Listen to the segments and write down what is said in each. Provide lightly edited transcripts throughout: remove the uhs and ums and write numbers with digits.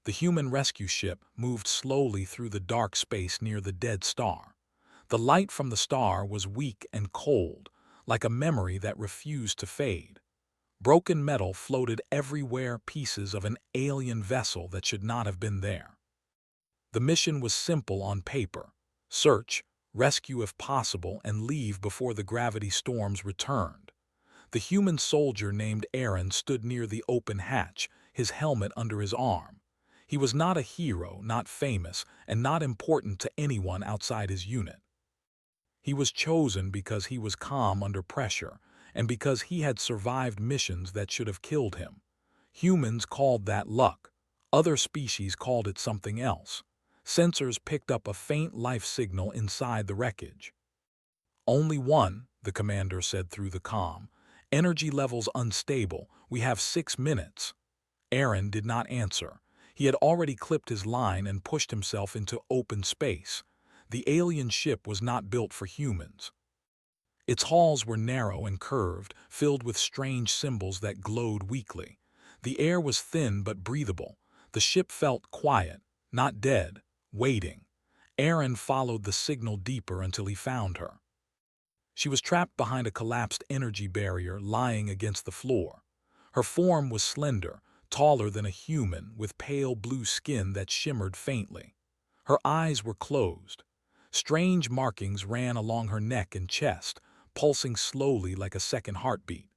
The human rescue ship moved slowly through the dark space near the dead star. The light from the star was weak and cold, like a memory that refused to fade. Broken metal floated everywhere, pieces of an alien vessel that should not have been there. The mission was simple on paper: search, rescue if possible, and leave before the gravity storms returned. The human soldier named Aaron stood near the open hatch, his helmet under his arm. He was not a hero, not famous, and not important to anyone outside his unit. He was chosen because he was calm under pressure, and because he had survived missions that should have killed him. Humans called that luck. Other species called it something else. Sensors picked up a faint life signal inside the wreckage. "Only one," the commander said through the comm. "Energy levels unstable. We have 6 minutes." Aaron did not answer. He had already clipped his line and pushed himself into open space. The alien ship was not built for humans. Its halls were narrow and curved, filled with strange symbols that glowed weakly. The air was thin but breathable. The ship felt quiet, not dead, waiting. Aaron followed the signal deeper until he found her. She was trapped behind a collapsed energy barrier lying against the floor. Her form was slender, taller than a human, with pale blue skin that shimmered faintly. Her eyes were closed. Strange markings ran along her neck and chest, pulsing slowly like a second heartbeat.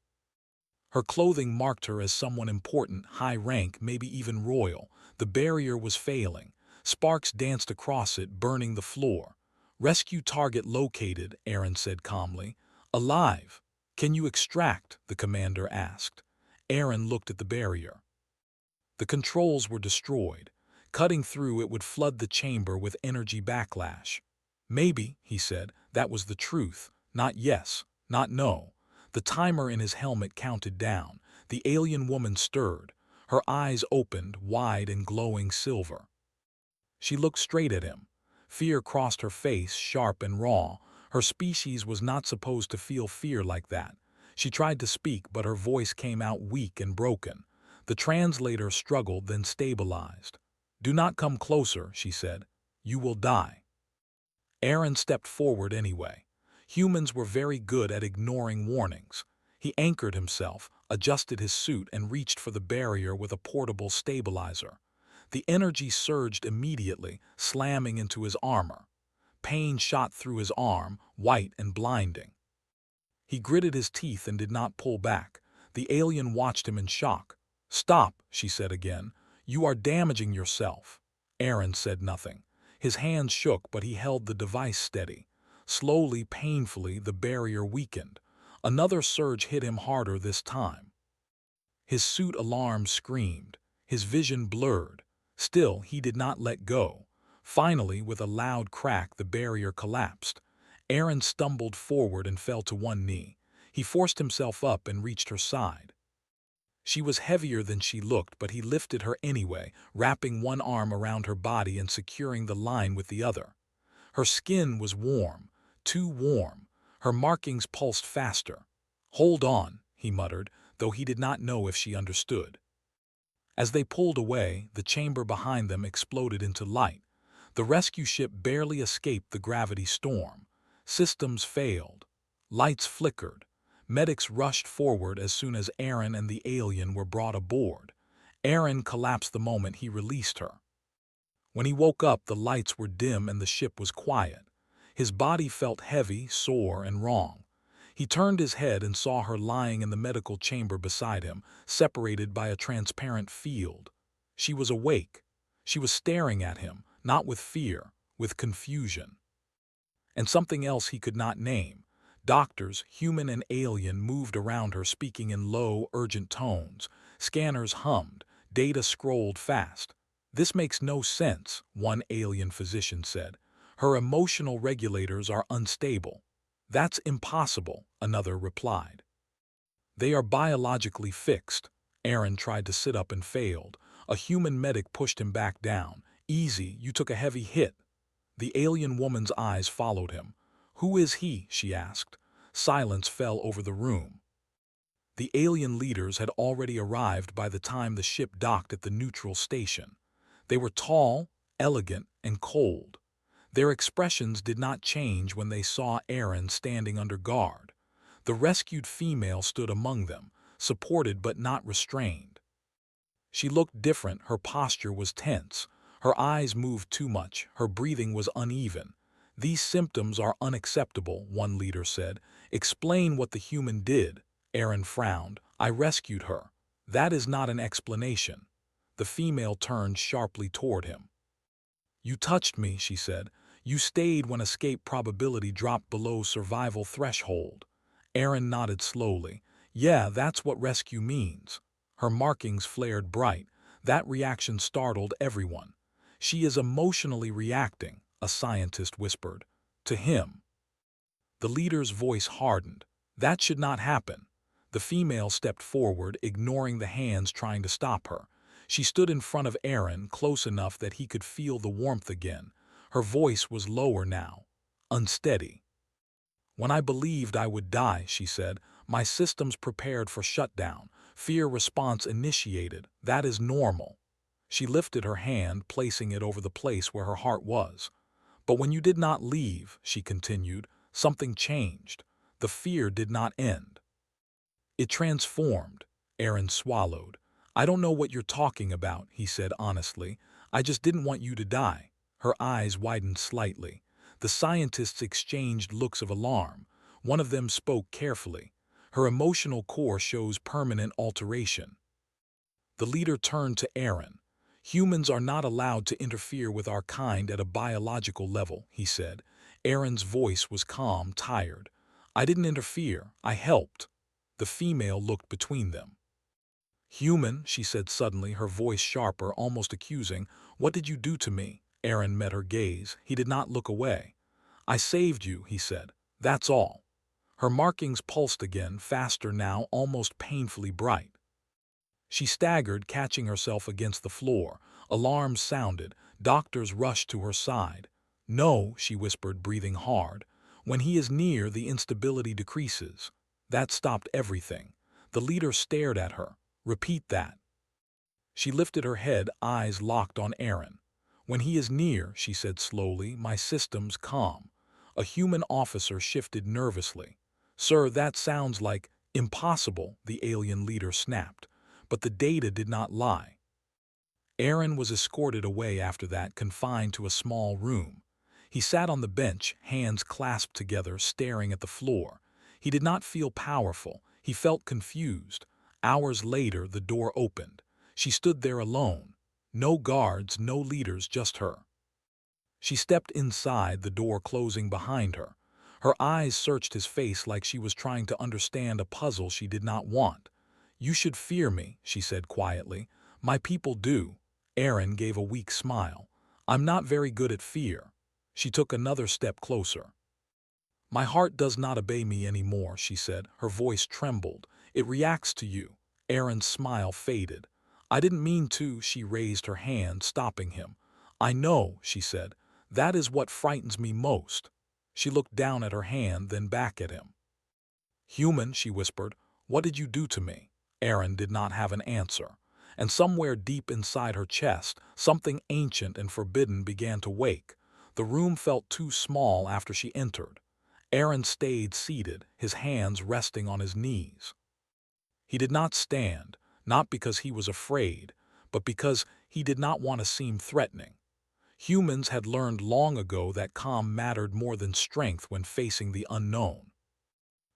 Her clothing marked her as someone important, high rank, maybe even royal. The barrier was failing. Sparks danced across it, burning the floor. "Rescue target located," Aaron said calmly. "Alive." "Can you extract?" the commander asked. Aaron looked at the barrier. The controls were destroyed. Cutting through it would flood the chamber with energy backlash. "Maybe," he said. That was the truth. Not yes, not no. The timer in his helmet counted down. The alien woman stirred. Her eyes opened, wide and glowing silver. She looked straight at him. Fear crossed her face, sharp and raw. Her species was not supposed to feel fear like that. She tried to speak, but her voice came out weak and broken. The translator struggled, then stabilized. "Do not come closer," she said. "You will die." Aaron stepped forward anyway. Humans were very good at ignoring warnings. He anchored himself, adjusted his suit, and reached for the barrier with a portable stabilizer. The energy surged immediately, slamming into his armor. Pain shot through his arm, white and blinding. He gritted his teeth and did not pull back. The alien watched him in shock. "Stop," she said again. "You are damaging yourself." Aaron said nothing. His hands shook, but he held the device steady. Slowly, painfully, the barrier weakened. Another surge hit him harder this time. His suit alarm screamed. His vision blurred. Still, he did not let go. Finally, with a loud crack, the barrier collapsed. Aaron stumbled forward and fell to one knee. He forced himself up and reached her side. She was heavier than she looked, but he lifted her anyway, wrapping one arm around her body and securing the line with the other. Her skin was warm, too warm. Her markings pulsed faster. "Hold on," he muttered, though he did not know if she understood. As they pulled away, the chamber behind them exploded into light. The rescue ship barely escaped the gravity storm. Systems failed. Lights flickered. Medics rushed forward as soon as Aaron and the alien were brought aboard. Aaron collapsed the moment he released her. When he woke up, the lights were dim and the ship was quiet. His body felt heavy, sore, and wrong. He turned his head and saw her lying in the medical chamber beside him, separated by a transparent field. She was awake. She was staring at him, not with fear, with confusion. And something else he could not name. Doctors, human and alien, moved around her, speaking in low, urgent tones. Scanners hummed. Data scrolled fast. "This makes no sense," one alien physician said. "Her emotional regulators are unstable." "That's impossible," another replied. "They are biologically fixed." Aaron tried to sit up and failed. A human medic pushed him back down. "Easy, you took a heavy hit." The alien woman's eyes followed him. "Who is he?" she asked. Silence fell over the room. The alien leaders had already arrived by the time the ship docked at the neutral station. They were tall, elegant, and cold. Their expressions did not change when they saw Aaron standing under guard. The rescued female stood among them, supported but not restrained. She looked different, her posture was tense. Her eyes moved too much, her breathing was uneven. "These symptoms are unacceptable," one leader said. "Explain what the human did." Aaron frowned. "I rescued her." "That is not an explanation." The female turned sharply toward him. "You touched me," she said. "You stayed when escape probability dropped below survival threshold." Aaron nodded slowly. "Yeah, that's what rescue means." Her markings flared bright. That reaction startled everyone. "She is emotionally reacting," a scientist whispered. To him. The leader's voice hardened. "That should not happen." The female stepped forward, ignoring the hands trying to stop her. She stood in front of Aaron, close enough that he could feel the warmth again. Her voice was lower now, unsteady. "When I believed I would die," she said, "my systems prepared for shutdown. Fear response initiated. That is normal." She lifted her hand, placing it over the place where her heart was. "But when you did not leave," she continued, "something changed. The fear did not end. It transformed." Aaron swallowed. "I don't know what you're talking about," he said honestly. "I just didn't want you to die." Her eyes widened slightly. The scientists exchanged looks of alarm. One of them spoke carefully. "Her emotional core shows permanent alteration." The leader turned to Aaron. "Humans are not allowed to interfere with our kind at a biological level," he said. Aaron's voice was calm, tired. "I didn't interfere, I helped." The female looked between them. "Human," she said suddenly, her voice sharper, almost accusing, "what did you do to me?" Aaron met her gaze. He did not look away. "I saved you," he said. "That's all." Her markings pulsed again, faster now, almost painfully bright. She staggered, catching herself against the floor. Alarms sounded. Doctors rushed to her side. "No," she whispered, breathing hard. "When he is near, the instability decreases." That stopped everything. The leader stared at her. "Repeat that." She lifted her head, eyes locked on Aaron. "When he is near," she said slowly, "my systems calm." A human officer shifted nervously. "Sir, that sounds like impossible," the alien leader snapped. But the data did not lie. Aaron was escorted away after that, confined to a small room. He sat on the bench, hands clasped together, staring at the floor. He did not feel powerful. He felt confused. Hours later, the door opened. She stood there alone. No guards, no leaders, just her. She stepped inside, the door closing behind her. Her eyes searched his face like she was trying to understand a puzzle she did not want. "You should fear me," she said quietly. "My people do." Aaron gave a weak smile. "I'm not very good at fear." She took another step closer. "My heart does not obey me anymore," she said. Her voice trembled. "It reacts to you." Aaron's smile faded. "I didn't mean to." She raised her hand, stopping him. "I know," she said. "That is what frightens me most." She looked down at her hand, then back at him. "Human," she whispered, "what did you do to me?" Aaron did not have an answer. And somewhere deep inside her chest, something ancient and forbidden began to wake. The room felt too small after she entered. Aaron stayed seated, his hands resting on his knees. He did not stand, not because he was afraid, but because he did not want to seem threatening. Humans had learned long ago that calm mattered more than strength when facing the unknown.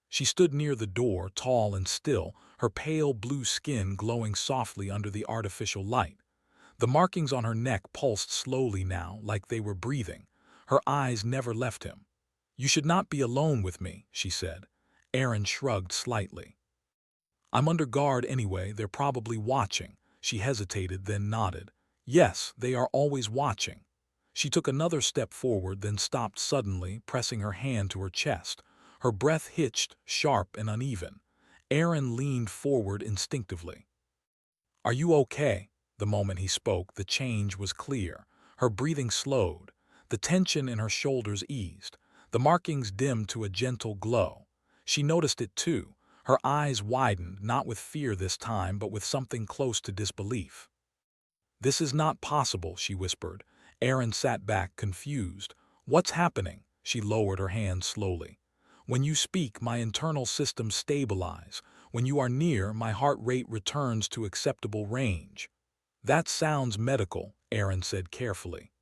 She stood near the door, tall and still, her pale blue skin glowing softly under the artificial light. The markings on her neck pulsed slowly now, like they were breathing. Her eyes never left him. "You should not be alone with me," she said. Aaron shrugged slightly. "I'm under guard anyway, they're probably watching." She hesitated, then nodded. "Yes, they are always watching." She took another step forward, then stopped suddenly, pressing her hand to her chest. Her breath hitched, sharp and uneven. Aaron leaned forward instinctively. "Are you okay?" The moment he spoke, the change was clear. Her breathing slowed. The tension in her shoulders eased. The markings dimmed to a gentle glow. She noticed it too. Her eyes widened, not with fear this time, but with something close to disbelief. This is not possible, she whispered. Aaron sat back, confused. What's happening? She lowered her hand slowly. When you speak, my internal systems stabilize. When you are near, my heart rate returns to acceptable range. That sounds medical, Aaron said carefully.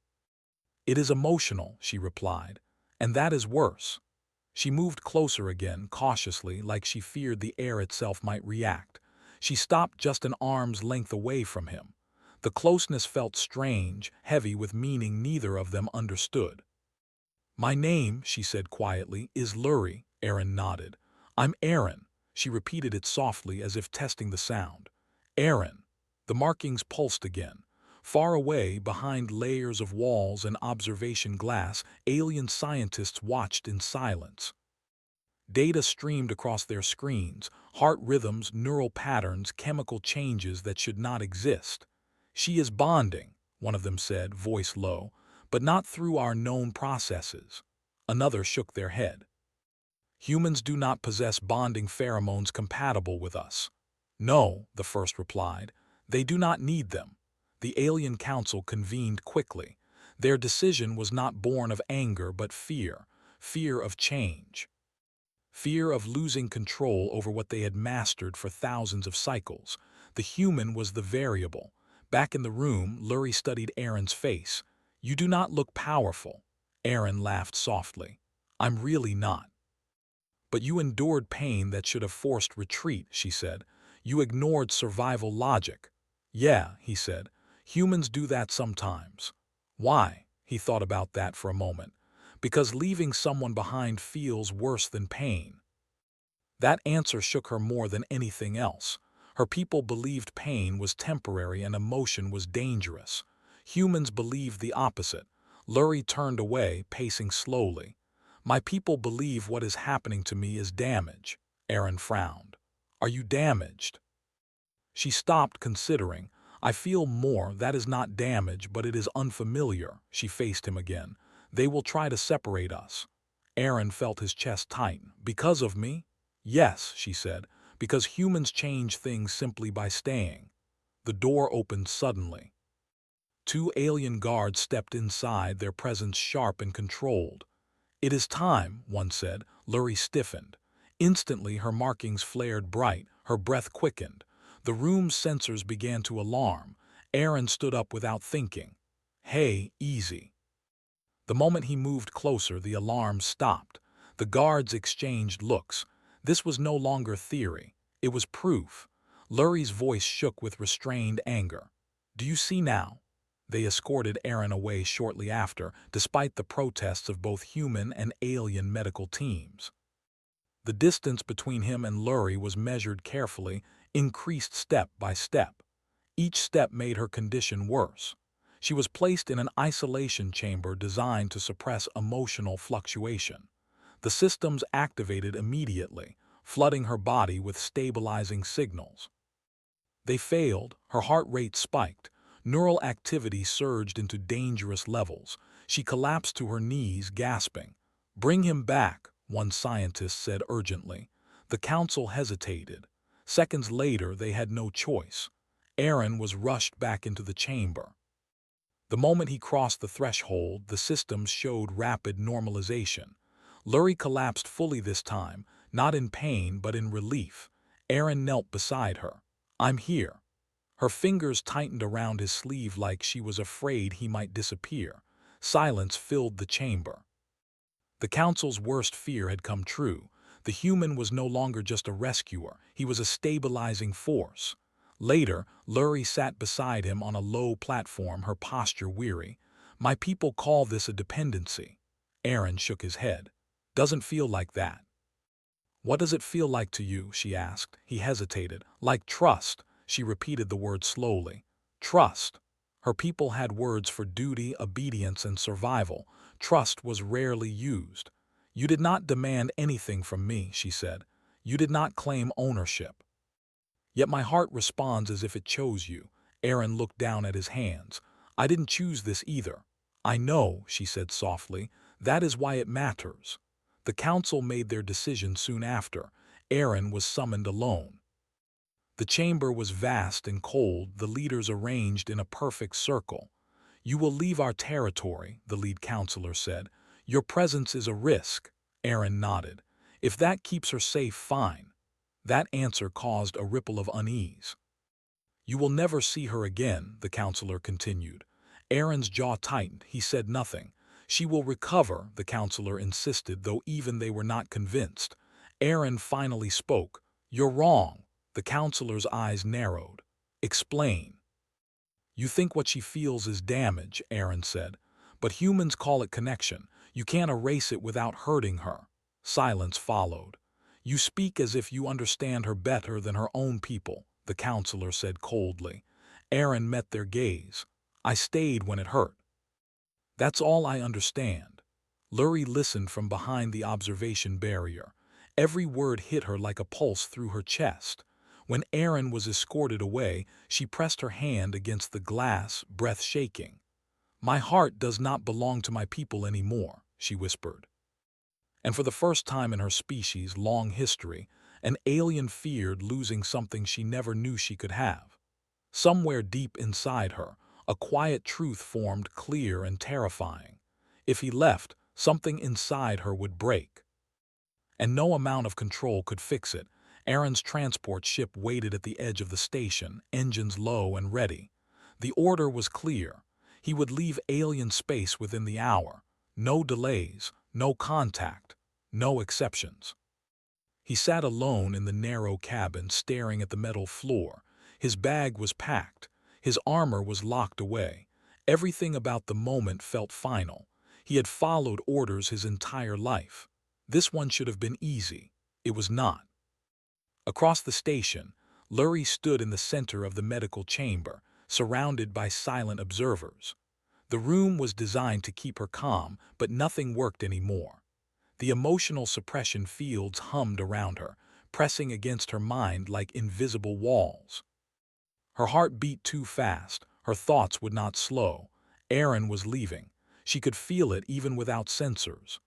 It is emotional, she replied, and that is worse. She moved closer again, cautiously, like she feared the air itself might react. She stopped just an arm's length away from him. The closeness felt strange, heavy with meaning neither of them understood. My name, she said quietly, is Lurie, Aaron nodded. I'm Aaron. She repeated it softly as if testing the sound. Aaron. The markings pulsed again. Far away, behind layers of walls and observation glass, alien scientists watched in silence. Data streamed across their screens, heart rhythms, neural patterns, chemical changes that should not exist. She is bonding, one of them said, voice low, but not through our known processes. Another shook their head. Humans do not possess bonding pheromones compatible with us. No, the first replied. They do not need them. The alien council convened quickly. Their decision was not born of anger but fear, fear of change. Fear of losing control over what they had mastered for thousands of cycles. The human was the variable. Back in the room, Lurie studied Aaron's face. You do not look powerful. Aaron laughed softly. I'm really not. But you endured pain that should have forced retreat, she said. You ignored survival logic. Yeah, he said. Humans do that sometimes. Why? He thought about that for a moment. Because leaving someone behind feels worse than pain. That answer shook her more than anything else. Her people believed pain was temporary and emotion was dangerous. Humans believed the opposite. Lurie turned away, pacing slowly. My people believe what is happening to me is damage. Aaron frowned. Are you damaged? She stopped, considering. I feel more, that is not damage, but it is unfamiliar. She faced him again. They will try to separate us. Aaron felt his chest tighten. Because of me? Yes, she said, because humans change things simply by staying. The door opened suddenly. Two alien guards stepped inside, their presence sharp and controlled. It is time, one said. Lurie stiffened. Instantly her markings flared bright, her breath quickened. The room's sensors began to alarm. Aaron stood up without thinking. Hey, easy. The moment he moved closer, the alarm stopped. The guards exchanged looks. This was no longer theory. It was proof. Lurie's voice shook with restrained anger. Do you see now? They escorted Aaron away shortly after, despite the protests of both human and alien medical teams. The distance between him and Lurie was measured carefully, increased step by step. Each step made her condition worse. She was placed in an isolation chamber designed to suppress emotional fluctuation. The systems activated immediately, flooding her body with stabilizing signals. They failed, her heart rate spiked, neural activity surged into dangerous levels. She collapsed to her knees, gasping. Bring him back, one scientist said urgently. The council hesitated. Seconds later, they had no choice. Aaron was rushed back into the chamber. The moment he crossed the threshold, the systems showed rapid normalization. Lurie collapsed fully this time, not in pain but in relief. Aaron knelt beside her. I'm here. Her fingers tightened around his sleeve like she was afraid he might disappear. Silence filled the chamber. The council's worst fear had come true. The human was no longer just a rescuer, he was a stabilizing force. Later, Lurie sat beside him on a low platform, her posture weary. My people call this a dependency. Aaron shook his head. Doesn't feel like that. What does it feel like to you? She asked. He hesitated. Like trust. She repeated the word slowly. Trust. Her people had words for duty, obedience, and survival. Trust was rarely used. You did not demand anything from me, she said. You did not claim ownership. Yet my heart responds as if it chose you. Aaron looked down at his hands. I didn't choose this either. I know, she said softly. That is why it matters. The council made their decision soon after. Aaron was summoned alone. The chamber was vast and cold, the leaders arranged in a perfect circle. "You will leave our territory," the lead counselor said. "Your presence is a risk." Aaron nodded. "If that keeps her safe, fine." That answer caused a ripple of unease. "You will never see her again," the counselor continued. Aaron's jaw tightened. He said nothing. "She will recover," the counselor insisted, though even they were not convinced. Aaron finally spoke. "You're wrong." The counselor's eyes narrowed. "Explain." "You think what she feels is damage," Aaron said. "But humans call it connection. You can't erase it without hurting her." Silence followed. "You speak as if you understand her better than her own people," the counselor said coldly. Aaron met their gaze. "I stayed when it hurt. That's all I understand." Lurie listened from behind the observation barrier. Every word hit her like a pulse through her chest. When Aaron was escorted away, she pressed her hand against the glass, breath shaking. "My heart does not belong to my people anymore," she whispered. And for the first time in her species' long history, an alien feared losing something she never knew she could have. Somewhere deep inside her, a quiet truth formed, clear and terrifying. If he left, something inside her would break. And no amount of control could fix it. Aaron's transport ship waited at the edge of the station, engines low and ready. The order was clear. He would leave alien space within the hour. No delays, no contact, no exceptions. He sat alone in the narrow cabin, staring at the metal floor. His bag was packed. His armor was locked away. Everything about the moment felt final. He had followed orders his entire life. This one should have been easy. It was not. Across the station, Lurie stood in the center of the medical chamber, surrounded by silent observers. The room was designed to keep her calm, but nothing worked anymore. The emotional suppression fields hummed around her, pressing against her mind like invisible walls. Her heart beat too fast. Her thoughts would not slow. Aaron was leaving. She could feel it even without sensors.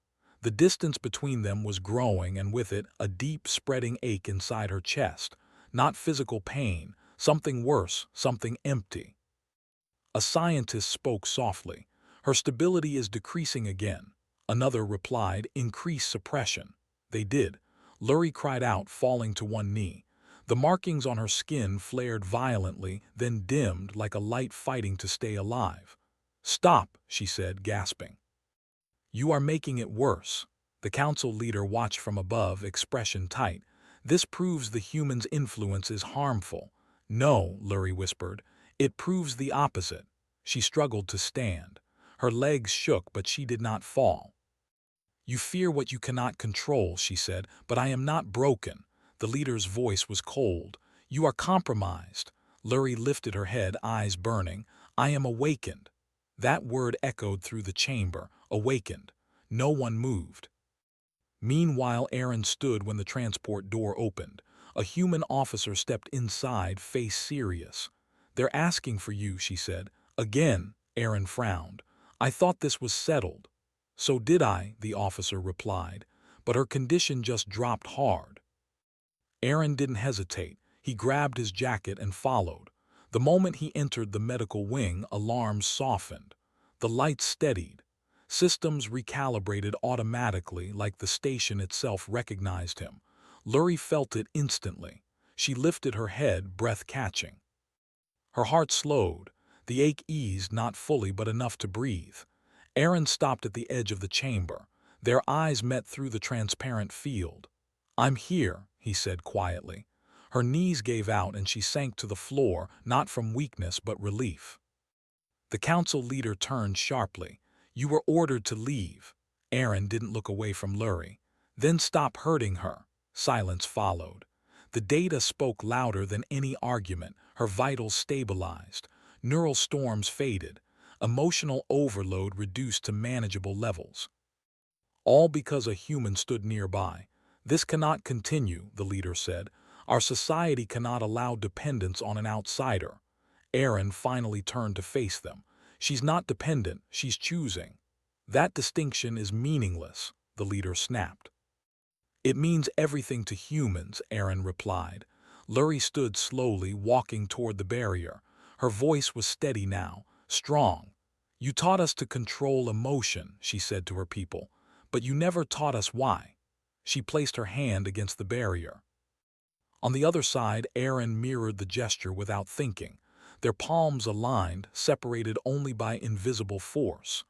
The distance between them was growing, and with it, a deep, spreading ache inside her chest. Not physical pain, something worse, something empty. A scientist spoke softly. "Her stability is decreasing again." Another replied, "Increase suppression." They did. Lurie cried out, falling to one knee. The markings on her skin flared violently, then dimmed like a light fighting to stay alive. "Stop," she said, gasping. "You are making it worse." The council leader watched from above, expression tight. "This proves the human's influence is harmful." "No," Lurie whispered. "It proves the opposite." She struggled to stand. Her legs shook, but she did not fall. "You fear what you cannot control," she said, "but I am not broken." The leader's voice was cold. "You are compromised." Lurie lifted her head, eyes burning. "I am awakened." That word echoed through the chamber, awakened. No one moved. Meanwhile, Aaron stood when the transport door opened. A human officer stepped inside, face serious. "They're asking for you," she said. "Again," Aaron frowned. "I thought this was settled." "So did I," the officer replied, "but her condition just dropped hard." Aaron didn't hesitate. He grabbed his jacket and followed. The moment he entered the medical wing, alarms softened. The lights steadied. Systems recalibrated automatically, like the station itself recognized him. Lurie felt it instantly. She lifted her head, breath catching. Her heart slowed. The ache eased, not fully but enough to breathe. Aaron stopped at the edge of the chamber. Their eyes met through the transparent field. "I'm here," he said quietly. Her knees gave out and she sank to the floor, not from weakness but relief. The council leader turned sharply. "You were ordered to leave." Aaron didn't look away from Lurie. "Then stop hurting her." Silence followed. The data spoke louder than any argument. Her vitals stabilized. Neural storms faded. Emotional overload reduced to manageable levels. All because a human stood nearby. "This cannot continue," the leader said. "Our society cannot allow dependence on an outsider." Aaron finally turned to face them. "She's not dependent, she's choosing." "That distinction is meaningless," the leader snapped. "It means everything to humans," Aaron replied. Lurie stood slowly, walking toward the barrier. Her voice was steady now, strong. "You taught us to control emotion," she said to her people, "but you never taught us why." She placed her hand against the barrier. On the other side, Aaron mirrored the gesture without thinking, their palms aligned, separated only by invisible force.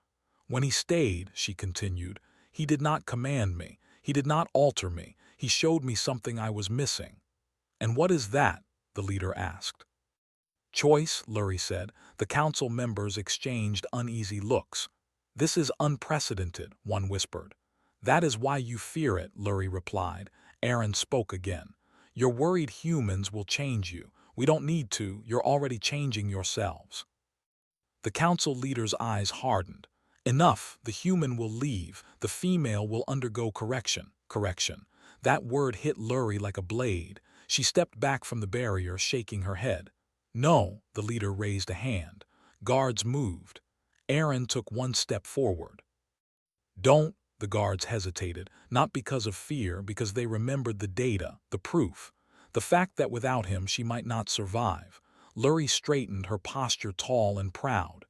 "When he stayed," she continued, "he did not command me, he did not alter me, he showed me something I was missing." "And what is that?" the leader asked. "Choice," Lurie said. The council members exchanged uneasy looks. "This is unprecedented," one whispered. "That is why you fear it," Lurie replied. Aaron spoke again. "You're worried humans will change you. We don't need to, you're already changing yourselves." The council leader's eyes hardened. "Enough, the human will leave, the female will undergo correction." Correction. That word hit Lurie like a blade. She stepped back from the barrier, shaking her head. "No," the leader raised a hand. Guards moved. Aaron took one step forward. "Don't," the guards hesitated, not because of fear, because they remembered the data, the proof, the fact that without him she might not survive. Lurie straightened, her posture tall and proud.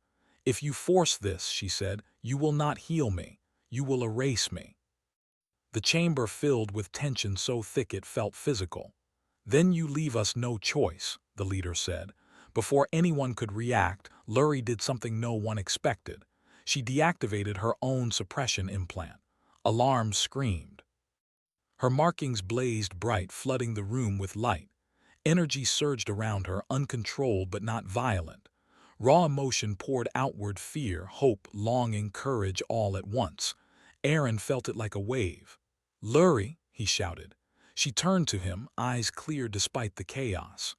"If you force this," she said, "you will not heal me. You will erase me." The chamber filled with tension so thick it felt physical. "Then you leave us no choice," the leader said. Before anyone could react, Lurie did something no one expected. She deactivated her own suppression implant. Alarms screamed. Her markings blazed bright, flooding the room with light. Energy surged around her, uncontrolled but not violent. Raw emotion poured outward, fear, hope, longing, courage, all at once. Aaron felt it like a wave. "Lurie," he shouted. She turned to him, eyes clear despite the chaos.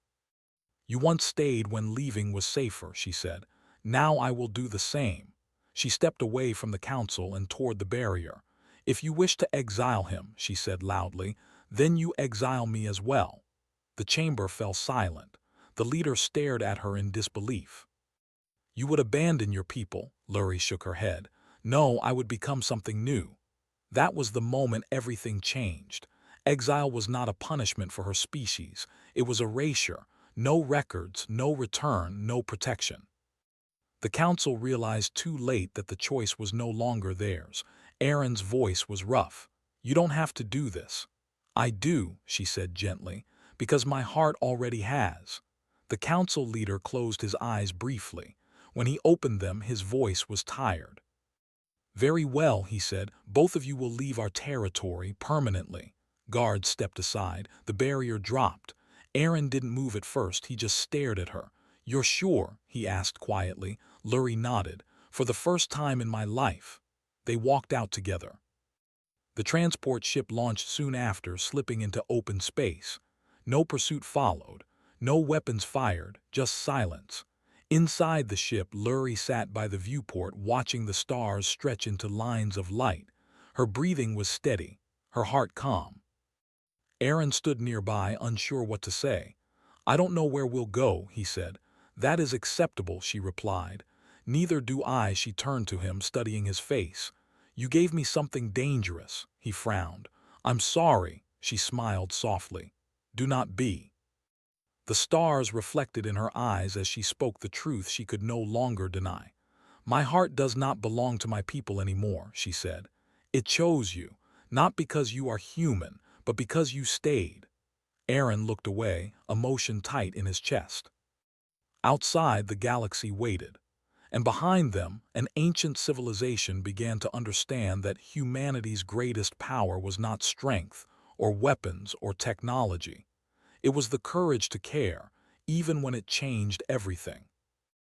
"You once stayed when leaving was safer," she said. "Now I will do the same." She stepped away from the council and toward the barrier. "If you wish to exile him," she said loudly, "then you exile me as well." The chamber fell silent. The leader stared at her in disbelief. "You would abandon your people," Lurie shook her head. "No, I would become something new." That was the moment everything changed. Exile was not a punishment for her species. It was erasure. No records, no return, no protection. The council realized too late that the choice was no longer theirs. Aaron's voice was rough. "You don't have to do this." "I do," she said gently, "because my heart already has." The council leader closed his eyes briefly. When he opened them, his voice was tired. "Very well," he said, "both of you will leave our territory permanently." Guards stepped aside. The barrier dropped. Aaron didn't move at first, he just stared at her. "You're sure?" he asked quietly. Lurie nodded. "For the first time in my life." They walked out together. The transport ship launched soon after, slipping into open space. No pursuit followed. No weapons fired, just silence. Inside the ship, Lurie sat by the viewport, watching the stars stretch into lines of light. Her breathing was steady, her heart calm. Aaron stood nearby, unsure what to say. "I don't know where we'll go," he said. "That is acceptable," she replied. "Neither do I," she turned to him, studying his face. "You gave me something dangerous," he frowned. "I'm sorry," she smiled softly. "Do not be." The stars reflected in her eyes as she spoke the truth she could no longer deny. "My heart does not belong to my people anymore," she said. "It chose you, not because you are human, but because you stayed." Aaron looked away, emotion tight in his chest. Outside, the galaxy waited, and behind them, an ancient civilization began to understand that humanity's greatest power was not strength, or weapons, or technology. It was the courage to care, even when it changed everything.